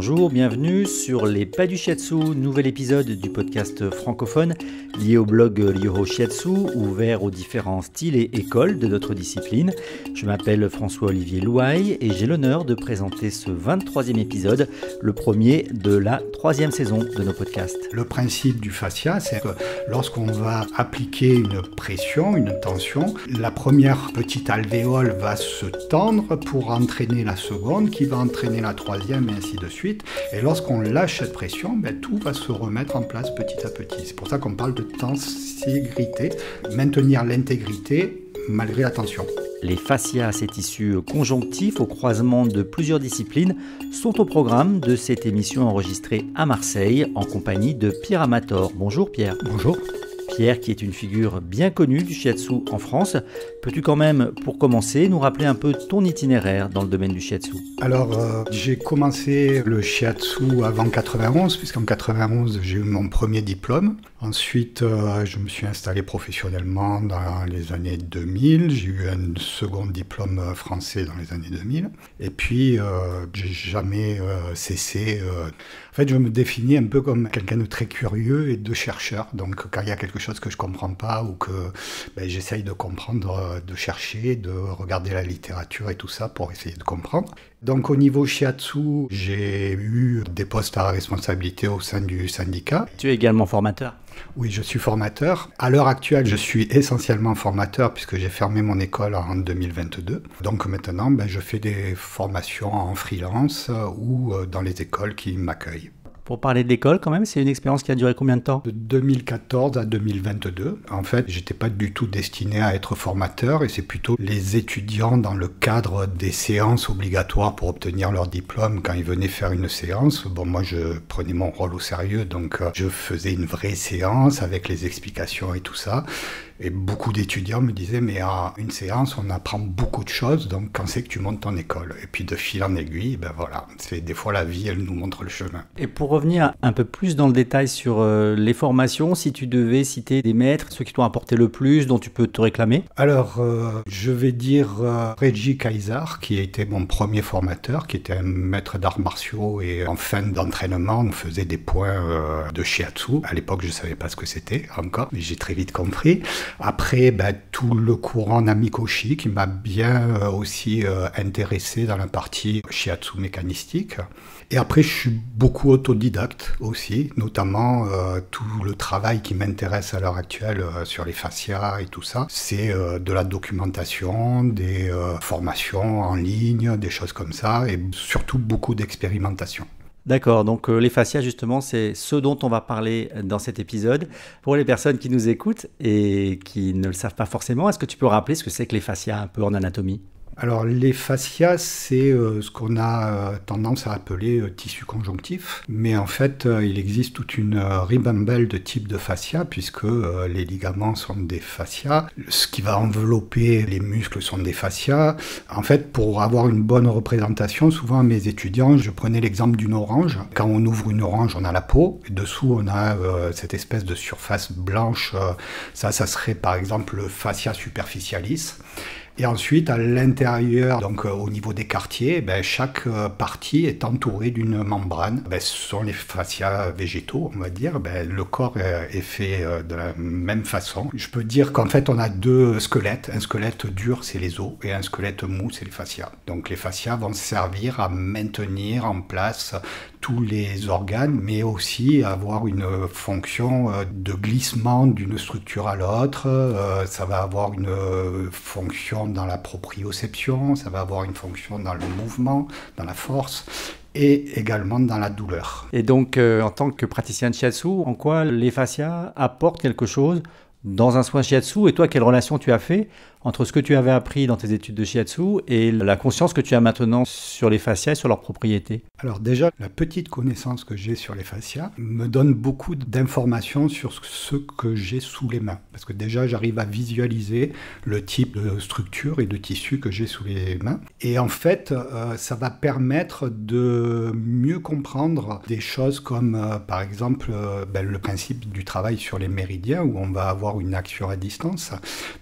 Bonjour, bienvenue sur Les Pas du Shiatsu, nouvel épisode du podcast francophone lié au blog Ryoho Shiatsu, ouvert aux différents styles et écoles de notre discipline. Je m'appelle François-Olivier Louaille et j'ai l'honneur de présenter ce 23e épisode, le premier de la 3e saison de nos podcasts. Le principe du fascia, c'est que lorsqu'on va appliquer une pression, une tension, la première petite alvéole va se tendre pour entraîner la seconde, qui va entraîner la troisième et ainsi de suite. Et lorsqu'on lâche cette pression, tout va se remettre en place petit à petit. C'est pour ça qu'on parle de tensigrité, maintenir l'intégrité malgré la tension. Les fascias, ces tissus conjonctifs au croisement de plusieurs disciplines, sont au programme de cette émission enregistrée à Marseille en compagnie de Pierre Amator. Bonjour Pierre. Bonjour. Pierre, qui est une figure bien connue du shiatsu en France, peux-tu quand même, pour commencer, nous rappeler un peu ton itinéraire dans le domaine du shiatsu ? Alors, j'ai commencé le shiatsu avant 91, puisqu'en 91, j'ai eu mon premier diplôme. Ensuite, je me suis installé professionnellement dans les années 2000. J'ai eu un second diplôme français dans les années 2000. Et puis, j'ai jamais cessé. En fait, je me définis un peu comme quelqu'un de très curieux et de chercheur. Donc, quand il y a quelque chose que je comprends pas ou que j'essaye de comprendre, de chercher, de regarder la littérature et tout ça pour essayer de comprendre. Donc, au niveau shiatsu, j'ai eu des postes à responsabilité au sein du syndicat. Tu es également formateur ? Oui, je suis formateur. À l'heure actuelle, je suis essentiellement formateur puisque j'ai fermé mon école en 2022. Donc maintenant, je fais des formations en freelance ou dans les écoles qui m'accueillent. Pour parler de l'école quand même, c'est une expérience qui a duré combien de temps ? De 2014 à 2022. En fait, j'étais pas du tout destiné à être formateur et c'est plutôt les étudiants dans le cadre des séances obligatoires pour obtenir leur diplôme quand ils venaient faire une séance. Bon, moi, je prenais mon rôle au sérieux, donc je faisais une vraie séance avec les explications et tout ça. Et beaucoup d'étudiants me disaient, mais à une séance, on apprend beaucoup de choses, donc quand c'est que tu montes ton école ? Et puis de fil en aiguille, voilà, c'est des fois la vie, elle nous montre le chemin. Et pour revenir un peu plus dans le détail sur les formations, si tu devais citer des maîtres, ceux qui t'ont apporté le plus, dont tu peux te réclamer ? Alors, je vais dire Reggie Kaiser, qui a été mon premier formateur, qui était un maître d'arts martiaux, et en fin d'entraînement, on faisait des points de shiatsu. À l'époque, je ne savais pas ce que c'était encore, mais j'ai très vite compris. Après, tout le courant Namikoshi qui m'a bien aussi intéressé dans la partie shiatsu mécanistique. Et après, je suis beaucoup autodidacte aussi, notamment tout le travail qui m'intéresse à l'heure actuelle sur les fascias et tout ça. C'est de la documentation, des formations en ligne, des choses comme ça, et surtout beaucoup d'expérimentation. D'accord, donc les fascias justement, c'est ce dont on va parler dans cet épisode. Pour les personnes qui nous écoutent et qui ne le savent pas forcément, est-ce que tu peux rappeler ce que c'est que les fascias un peu en anatomie ? Alors les fascias, c'est ce qu'on a tendance à appeler tissu conjonctif, mais en fait il existe toute une ribambelle de types de fascias puisque les ligaments sont des fascias, ce qui va envelopper les muscles sont des fascias. En fait, pour avoir une bonne représentation, souvent à mes étudiants, je prenais l'exemple d'une orange. Quand on ouvre une orange, on a la peau, et dessous on a cette espèce de surface blanche, ça serait par exemple le fascia superficialis. Et ensuite, à l'intérieur, donc au niveau des quartiers, chaque partie est entourée d'une membrane. Ce sont les fascias végétaux, on va dire. Le corps est fait de la même façon. Je peux dire qu'en fait, on a deux squelettes. Un squelette dur, c'est les os, et un squelette mou, c'est les fascias. Donc les fascias vont servir à maintenir en place tous les organes, mais aussi avoir une fonction de glissement d'une structure à l'autre. Ça va avoir une fonction dans la proprioception, ça va avoir une fonction dans le mouvement, dans la force, et également dans la douleur. Et donc, en tant que praticien de shiatsu, en quoi les fascias apportent quelque chose dans un soin shiatsu ? Et toi, quelle relation tu as fait entre ce que tu avais appris dans tes études de shiatsu et la conscience que tu as maintenant sur les fascias et sur leurs propriétés ? Alors déjà, la petite connaissance que j'ai sur les fascias me donne beaucoup d'informations sur ce que j'ai sous les mains. Parce que déjà, j'arrive à visualiser le type de structure et de tissu que j'ai sous les mains. Et en fait, ça va permettre de mieux comprendre des choses comme, par exemple, le principe du travail sur les méridiens, où on va avoir une action à distance,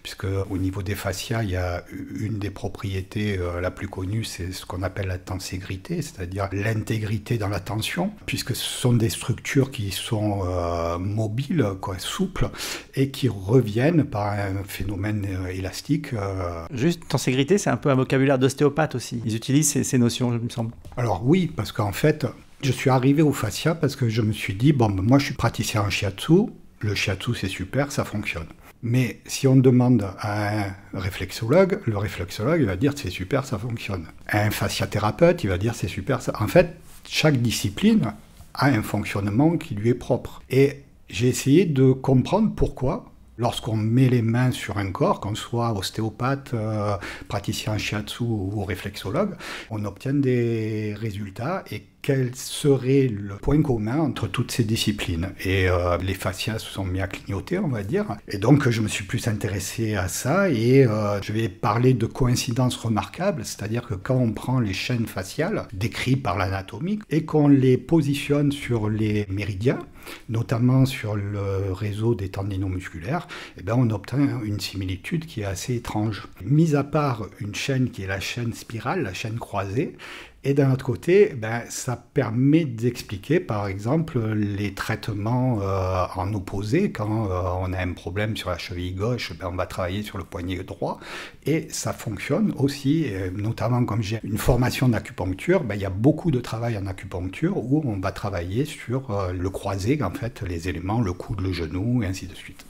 puisque au niveau des fascias, il y a une des propriétés la plus connue, c'est ce qu'on appelle la tenségrité, c'est-à-dire l'intégrité dans la tension, puisque ce sont des structures qui sont mobiles, souples, et qui reviennent par un phénomène élastique. Juste, tenségrité, c'est un peu un vocabulaire d'ostéopathe aussi. Ils utilisent ces notions, il me semble. Alors oui, parce qu'en fait, je suis arrivé au fascia parce que je me suis dit, moi je suis praticien en shiatsu, le shiatsu c'est super, ça fonctionne. Mais si on demande à un réflexologue, le réflexologue il va dire c'est super, ça fonctionne. À un fasciathérapeute, il va dire c'est super, ça... En fait, chaque discipline a un fonctionnement qui lui est propre. Et j'ai essayé de comprendre pourquoi, lorsqu'on met les mains sur un corps, qu'on soit ostéopathe, praticien en shiatsu ou réflexologue, on obtient des résultats et quel serait le point commun entre toutes ces disciplines. Et les fascias se sont mis à clignoter, on va dire. Et donc, je me suis plus intéressé à ça et je vais parler de coïncidences remarquables, c'est-à-dire que quand on prend les chaînes faciales décrites par l'anatomie et qu'on les positionne sur les méridiens, notamment sur le réseau des tendinons musculaires, on obtient une similitude qui est assez étrange. Mis à part une chaîne qui est la chaîne spirale, la chaîne croisée, et d'un autre côté, ça permet d'expliquer, par exemple, les traitements en opposé. Quand on a un problème sur la cheville gauche, on va travailler sur le poignet droit. Et ça fonctionne aussi, notamment comme j'ai une formation d'acupuncture, il y a beaucoup de travail en acupuncture où on va travailler sur le croisé, en fait, les éléments, le coude, le genou, et ainsi de suite.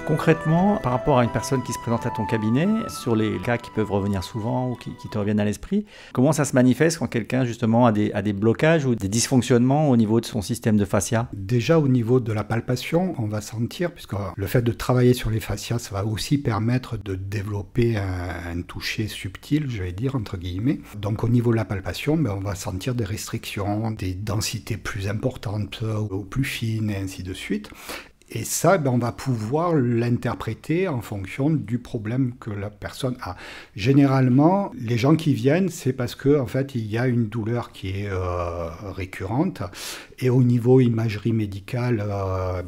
Concrètement, par rapport à une personne qui se présente à ton cabinet, sur les cas qui peuvent revenir souvent ou qui te reviennent à l'esprit, comment ça se manifeste quand quelqu'un justement a des blocages ou des dysfonctionnements au niveau de son système de fascia? Déjà au niveau de la palpation, on va sentir, puisque le fait de travailler sur les fascias, ça va aussi permettre de développer un toucher subtil, je vais dire, entre guillemets. Donc au niveau de la palpation, on va sentir des restrictions, des densités plus importantes ou plus fines, et ainsi de suite. Et ça, on va pouvoir l'interpréter en fonction du problème que la personne a. Généralement, les gens qui viennent, c'est parce que, en fait, il y a une douleur qui est récurrente. Et au niveau imagerie médicale,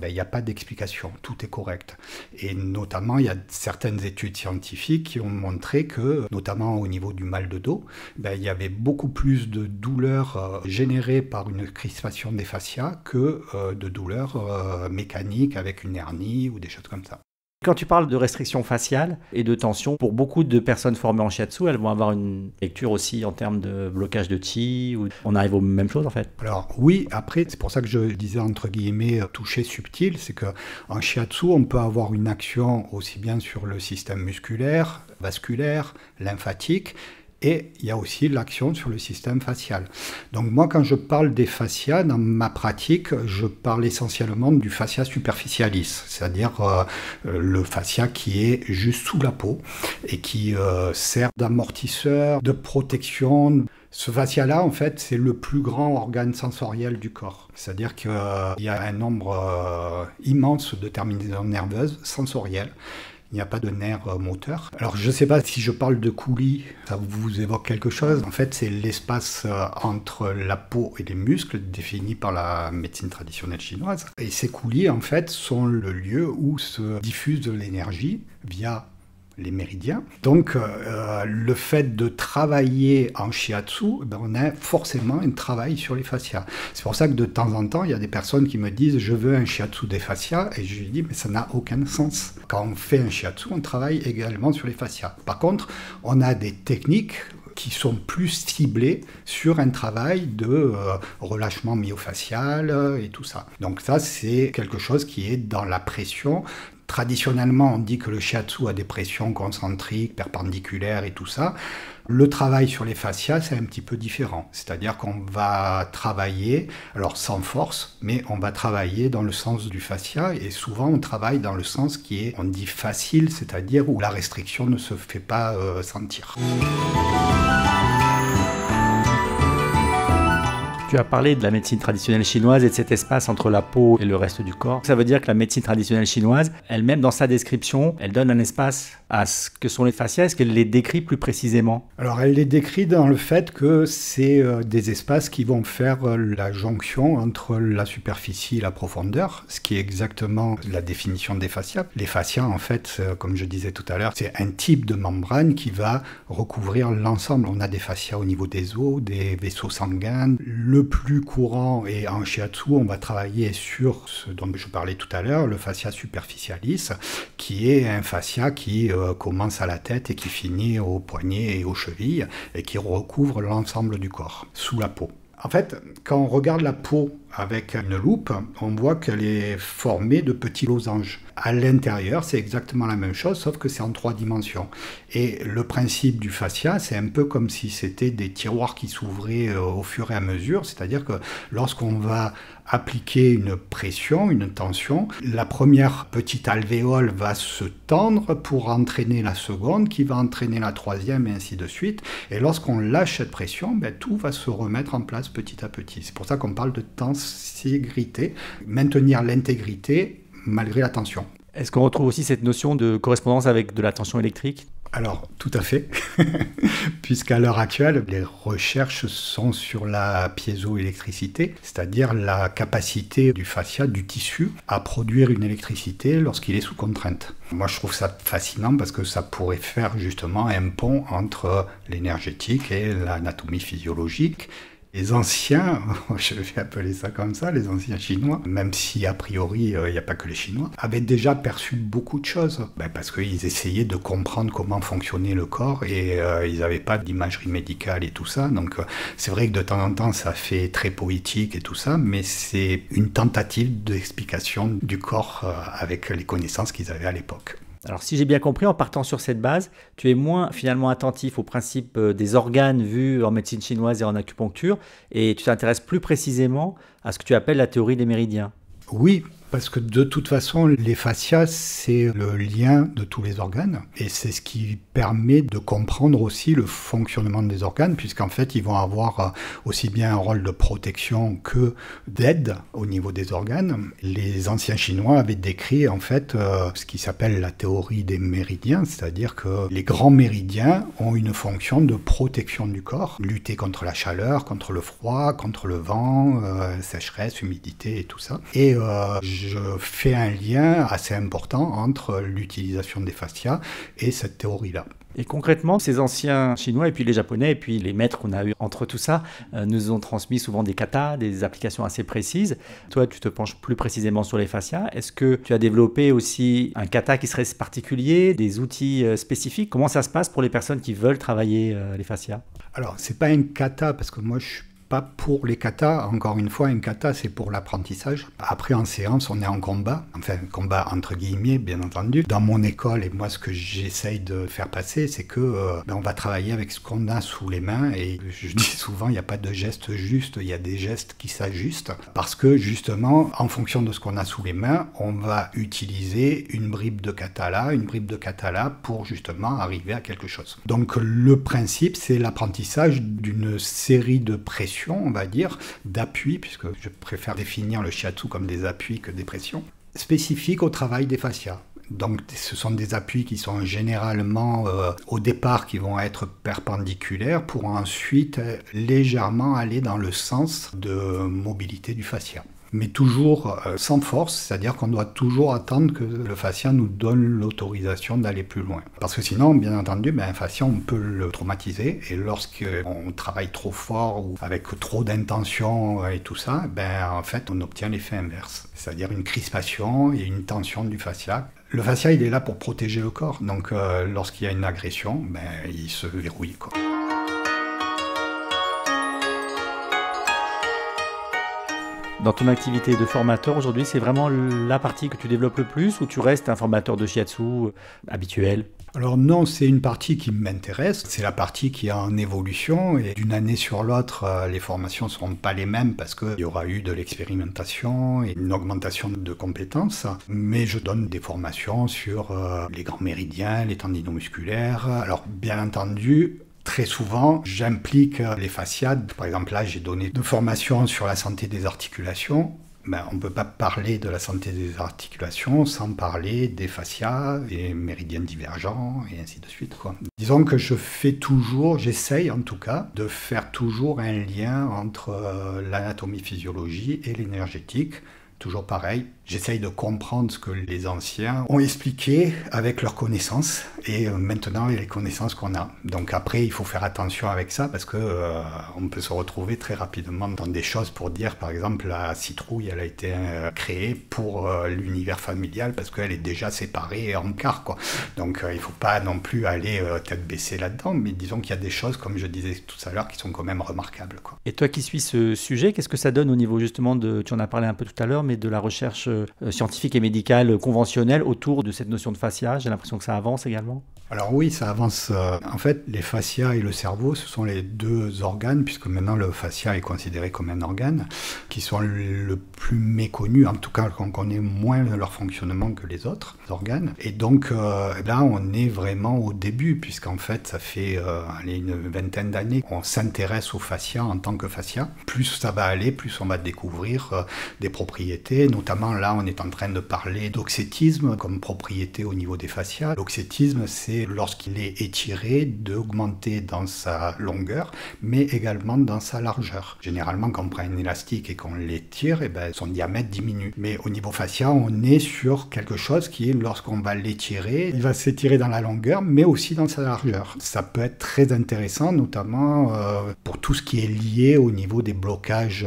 il n'y a pas d'explication. Tout est correct. Et notamment, il y a certaines études scientifiques qui ont montré que, notamment au niveau du mal de dos, il y avait beaucoup plus de douleurs générées par une crispation des fascias que de douleurs mécaniques avec une hernie ou des choses comme ça. Quand tu parles de restriction faciale et de tension, pour beaucoup de personnes formées en shiatsu, elles vont avoir une lecture aussi en termes de blocage de chi, ou on arrive aux mêmes choses en fait. Alors oui, après, c'est pour ça que je disais entre guillemets toucher subtil, c'est qu'en shiatsu, on peut avoir une action aussi bien sur le système musculaire, vasculaire, lymphatique, et il y a aussi l'action sur le système facial. Donc moi, quand je parle des fascias, dans ma pratique, je parle essentiellement du fascia superficialis, c'est-à-dire le fascia qui est juste sous la peau et qui sert d'amortisseur, de protection. Ce fascia-là, en fait, c'est le plus grand organe sensoriel du corps. C'est-à-dire qu'il y a un nombre immense de terminaisons nerveuses sensorielles. Il n'y a pas de nerf moteur. Alors, je ne sais pas si je parle de coulis, ça vous évoque quelque chose. En fait, c'est l'espace entre la peau et les muscles défini par la médecine traditionnelle chinoise. Et ces coulis, en fait, sont le lieu où se diffuse de l'énergie via les méridiens. Donc, le fait de travailler en shiatsu, on a forcément un travail sur les fascias. C'est pour ça que de temps en temps, il y a des personnes qui me disent « je veux un shiatsu des fascias » et je lui dis « mais ça n'a aucun sens ». Quand on fait un shiatsu, on travaille également sur les fascias. Par contre, on a des techniques qui sont plus ciblées sur un travail de relâchement myofascial et tout ça. Donc ça, c'est quelque chose qui est dans la pression. Traditionnellement, on dit que le shiatsu a des pressions concentriques, perpendiculaires et tout ça. Le travail sur les fascias, c'est un petit peu différent. C'est-à-dire qu'on va travailler, alors sans force, mais on va travailler dans le sens du fascia. Et souvent, on travaille dans le sens qui est, on dit facile, c'est-à-dire où la restriction ne se fait pas sentir. Tu as parlé de la médecine traditionnelle chinoise et de cet espace entre la peau et le reste du corps. Ça veut dire que la médecine traditionnelle chinoise, elle-même dans sa description, elle donne un espace à ce que sont les fascias. Est-ce qu'elle les décrit plus précisément? Alors elle les décrit dans le fait que c'est des espaces qui vont faire la jonction entre la superficie et la profondeur, ce qui est exactement la définition des fascias. Les fascias, en fait, comme je disais tout à l'heure, c'est un type de membrane qui va recouvrir l'ensemble. On a des fascias au niveau des os, des vaisseaux sanguins. Le plus courant, et en shiatsu, on va travailler sur ce dont je parlais tout à l'heure, le fascia superficialis, qui est un fascia qui commence à la tête et qui finit aux poignets et aux chevilles, et qui recouvre l'ensemble du corps, sous la peau. En fait, quand on regarde la peau avec une loupe, on voit qu'elle est formée de petits losanges. À l'intérieur, c'est exactement la même chose, sauf que c'est en 3 dimensions. Et le principe du fascia, c'est un peu comme si c'était des tiroirs qui s'ouvraient au fur et à mesure, c'est-à-dire que lorsqu'on va appliquer une pression, une tension, la première petite alvéole va se tendre pour entraîner la seconde, qui va entraîner la troisième, et ainsi de suite. Et lorsqu'on lâche cette pression, tout va se remettre en place petit à petit. C'est pour ça qu'on parle de tensigrité, maintenir l'intégrité malgré la tension. Est-ce qu'on retrouve aussi cette notion de correspondance avec de la tension électrique? Alors, tout à fait, puisqu'à l'heure actuelle, les recherches sont sur la piézoélectricité, c'est-à-dire la capacité du fascia, du tissu, à produire une électricité lorsqu'il est sous contrainte. Moi, je trouve ça fascinant parce que ça pourrait faire justement un pont entre l'énergétique et l'anatomie physiologique. Les anciens, je vais appeler ça comme ça, les anciens Chinois, même si a priori il n'y a pas que les Chinois, avaient déjà perçu beaucoup de choses. Parce qu'ils essayaient de comprendre comment fonctionnait le corps et ils n'avaient pas d'imagerie médicale et tout ça. Donc c'est vrai que de temps en temps ça fait très poétique et tout ça, mais c'est une tentative d'explication du corps avec les connaissances qu'ils avaient à l'époque. Alors si j'ai bien compris, en partant sur cette base, tu es moins finalement attentif au principe des organes vus en médecine chinoise et en acupuncture, et tu t'intéresses plus précisément à ce que tu appelles la théorie des méridiens. Oui, parce que de toute façon, les fascias, c'est le lien de tous les organes, et c'est ce qui permet de comprendre aussi le fonctionnement des organes, puisqu'en fait, ils vont avoir aussi bien un rôle de protection que d'aide au niveau des organes. Les anciens Chinois avaient décrit en fait ce qui s'appelle la théorie des méridiens, c'est-à-dire que les grands méridiens ont une fonction de protection du corps, lutter contre la chaleur, contre le froid, contre le vent, sécheresse, humidité et tout ça. Et je fais un lien assez important entre l'utilisation des fascias et cette théorie-là. Et concrètement, ces anciens Chinois et puis les Japonais et puis les maîtres qu'on a eu entre tout ça nous ont transmis souvent des katas, des applications assez précises. Toi, tu te penches plus précisément sur les fascias. Est-ce que tu as développé aussi un kata qui serait particulier, des outils spécifiques? Comment ça se passe pour les personnes qui veulent travailler les fascias? Alors, c'est pas un kata parce que moi, je suis pas pour les katas. Encore une fois, un kata, c'est pour l'apprentissage. Après, en séance, on est en combat. Enfin, combat entre guillemets, bien entendu. Dans mon école, et moi, ce que j'essaye de faire passer, c'est que on va travailler avec ce qu'on a sous les mains. Et je dis souvent, il n'y a pas de geste juste, il y a des gestes qui s'ajustent. Parce que, justement, en fonction de ce qu'on a sous les mains, on va utiliser une bribe de kata là, une bribe de kata là, pour justement arriver à quelque chose. Donc, le principe, c'est l'apprentissage d'une série de pressions, on va dire, d'appuis, puisque je préfère définir le shiatsu comme des appuis que des pressions, spécifiques au travail des fascias. Donc ce sont des appuis qui sont généralement au départ qui vont être perpendiculaires pour ensuite légèrement aller dans le sens de mobilité du fascia. Mais toujours sans force, c'est-à-dire qu'on doit toujours attendre que le fascia nous donne l'autorisation d'aller plus loin. Parce que sinon, bien entendu, un fascia, on peut le traumatiser, et lorsqu'on travaille trop fort ou avec trop d'intention et tout ça, en fait, on obtient l'effet inverse, c'est-à-dire une crispation et une tension du fascia. Le fascia, il est là pour protéger le corps, donc lorsqu'il y a une agression, il se verrouille, quoi. Dans ton activité de formateur aujourd'hui, c'est vraiment la partie que tu développes le plus ou tu restes un formateur de shiatsu habituel? Alors non, c'est une partie qui m'intéresse, c'est la partie qui est en évolution et d'une année sur l'autre, les formations ne seront pas les mêmes parce qu'il y aura eu de l'expérimentation et une augmentation de compétences, mais je donne des formations sur les grands méridiens, les tendinomusculaires. Alors bien entendu, Très souvent, j'implique les fascias. Par exemple, là, j'ai donné 2 formations sur la santé des articulations. On ne peut pas parler de la santé des articulations sans parler des fascias, des méridiens divergents et ainsi de suite, quoi. Disons que j'essaye en tout cas, de faire toujours un lien entre l'anatomie-physiologie et l'énergétique. Toujours pareil, j'essaye de comprendre ce que les anciens ont expliqué avec leurs connaissances et maintenant avec les connaissances qu'on a. Donc après, il faut faire attention avec ça parce que on peut se retrouver très rapidement dans des choses pour dire, par exemple, la citrouille, elle a été créée pour l'univers familial parce qu'elle est déjà séparée en quarts, quoi. Donc il ne faut pas non plus aller tête baissée là-dedans, mais disons qu'il y a des choses, comme je disais tout à l'heure, qui sont quand même remarquables, quoi. Et toi qui suis ce sujet, qu'est-ce que ça donne au niveau justement tu en as parlé un peu tout à l'heure, mais de la recherche scientifique et médicale conventionnelle autour de cette notion de fascia? J'ai l'impression que ça avance également. Alors oui, ça avance. En fait, les fascias et le cerveau, ce sont les 2 organes, puisque maintenant le fascia est considéré comme un organe, qui sont le plus méconnus, en tout cas qu'on connaît moins leur fonctionnement que les autres organes. Et donc là, on est vraiment au début, puisqu'en fait, ça fait une vingtaine d'années qu'on s'intéresse aux fascias en tant que fascia. Plus ça va aller, plus on va découvrir des propriétés. Notamment là, on est en train de parler d'oxétisme comme propriété au niveau des fascias. L'oxétisme, c'est lorsqu'il est étiré, d'augmenter dans sa longueur, mais également dans sa largeur. Généralement, quand on prend un élastique et qu'on l'étire, son diamètre diminue. Mais au niveau fascia, on est sur quelque chose qui est, lorsqu'on va l'étirer, il va s'étirer dans la longueur, mais aussi dans sa largeur. Ça peut être très intéressant, notamment pour tout ce qui est lié au niveau des blocages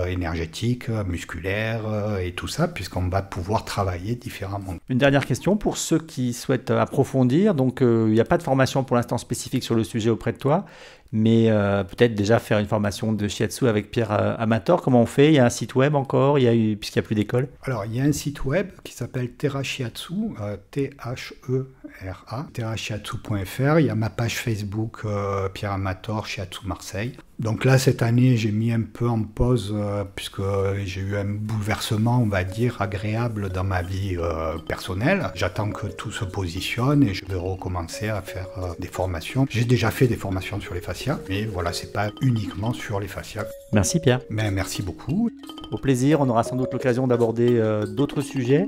énergétiques, musculaires et tout ça, puisqu'on va pouvoir travailler différemment. Une dernière question pour ceux qui souhaitent approfondir. Donc, il n'y a pas de formation pour l'instant spécifique sur le sujet auprès de toi, mais peut-être déjà faire une formation de shiatsu avec Pierre Amator. Comment on fait? Il y a un site web encore, puisqu'il n'y a plus d'école? Alors, il y a un site web qui s'appelle Terra Shiatsu, T-H-E-R-A, terrashiatsu.fr. Il y a ma page Facebook Pierre Amator, Shiatsu Marseille. Donc là, cette année, j'ai mis un peu en pause puisque j'ai eu un bouleversement, on va dire, agréable dans ma vie personnelle. J'attends que tout se positionne et je vais recommencer à faire des formations. J'ai déjà fait des formations sur les fascias, mais voilà, c'est pas uniquement sur les fascias. Merci Pierre. Mais merci beaucoup. Au plaisir, on aura sans doute l'occasion d'aborder d'autres sujets.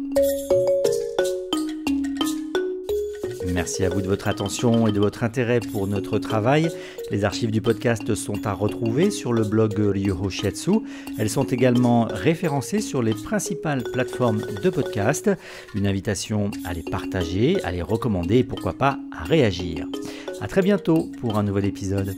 Merci à vous de votre attention et de votre intérêt pour notre travail. Les archives du podcast sont à retrouver sur le blog Ryoho Shiatsu. Elles sont également référencées sur les principales plateformes de podcast. Une invitation à les partager, à les recommander et pourquoi pas à réagir. À très bientôt pour un nouvel épisode.